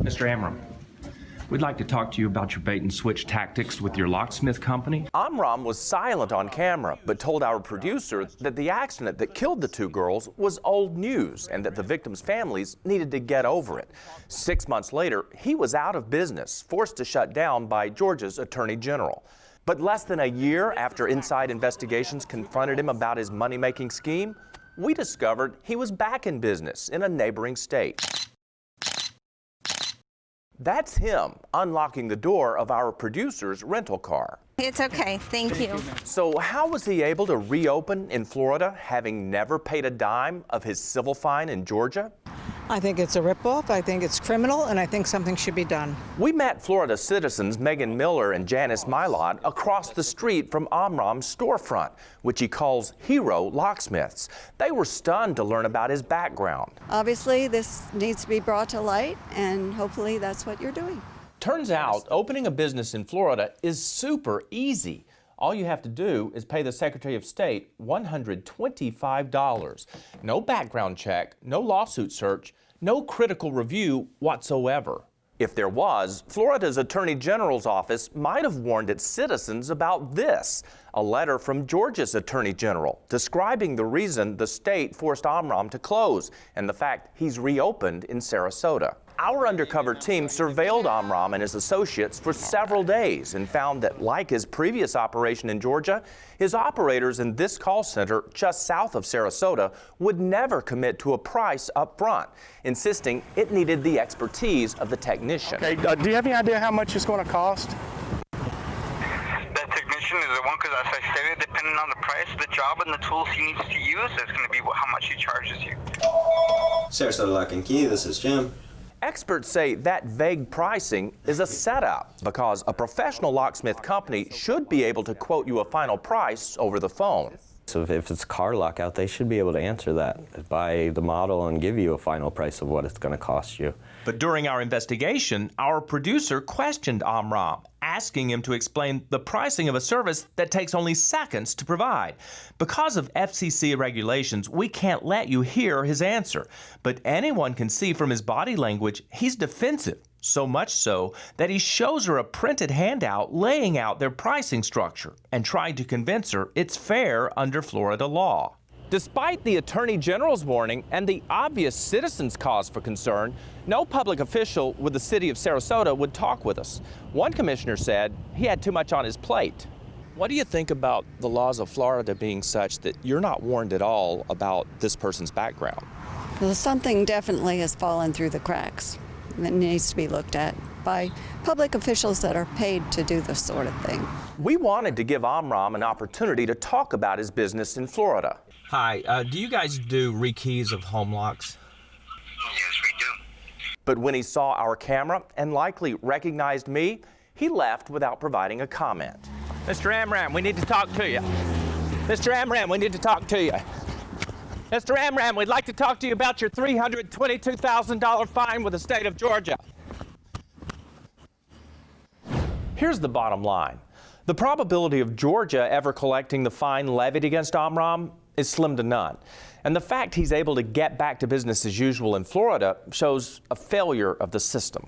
Mr. Amram, we'd like to talk to you about your bait and switch tactics with your locksmith company. Amram was silent on camera, but told our producer that the accident that killed the two girls was old news and that the victims' families needed to get over it. 6 months later, he was out of business, forced to shut down by Georgia's Attorney General. But less than a year after inside investigations confronted him about his money-making scheme, we discovered he was back in business in a neighboring state. That's him unlocking the door of our producer's rental car. It's okay, thank you. So how was he able to reopen in Florida, having never paid a dime of his civil fine in Georgia? I think it's a ripoff, I think it's criminal, and I think something should be done. We met Florida citizens Megan Miller and Janice Mylod across the street from Amram's storefront, which he calls hero locksmiths. They were stunned to learn about his background. Obviously, this needs to be brought to light, and hopefully that's what you're doing. Turns out opening a business in Florida is super easy. All you have to do is pay the Secretary of State $125. No background check, no lawsuit search, no critical review whatsoever. If there was, Florida's Attorney General's office might have warned its citizens about this, a letter from Georgia's Attorney General describing the reason the state forced Amram to close and the fact he's reopened in Sarasota. Our undercover team surveilled Amram and his associates for several days and found that, like his previous operation in Georgia, his operators in this call center just south of Sarasota would never commit to a price up front, insisting it needed the expertise of the technician. Okay, do you have any idea how much it's going to cost? That technician is the one, because as I stated, depending on the price, the job, and the tools he needs to use, that's going to be how much he charges you. Sarasota Lock and Key, this is Jim. Experts say that vague pricing is a setup because a professional locksmith company should be able to quote you a final price over the phone. So if it's car lockout, they should be able to answer that by the model and give you a final price of what it's going to cost you. But during our investigation, our producer questioned Amram, asking him to explain the pricing of a service that takes only seconds to provide. Because of FCC regulations, we can't let you hear his answer. But anyone can see from his body language he's defensive, so much so that he shows her a printed handout laying out their pricing structure and trying to convince her it's fair under Florida law. Despite the Attorney General's warning and the obvious citizens' cause for concern, no public official with the city of Sarasota would talk with us. One commissioner said he had too much on his plate. What do you think about the laws of Florida being such that you're not warned at all about this person's background? Well, something definitely has fallen through the cracks. It needs to be looked at by public officials that are paid to do this sort of thing. We wanted to give Amram an opportunity to talk about his business in Florida. Hi, do you guys do rekeys of home locks? Yes, we do. But when he saw our camera and likely recognized me, he left without providing a comment. Mr. Amram, we need to talk to you. Mr. Amram, we need to talk to you. Mr. Amram, we'd like to talk to you about your $322,000 fine with the state of Georgia. Here's the bottom line. The probability of Georgia ever collecting the fine levied against Amram is slim to none. And the fact he's able to get back to business as usual in Florida shows a failure of the system.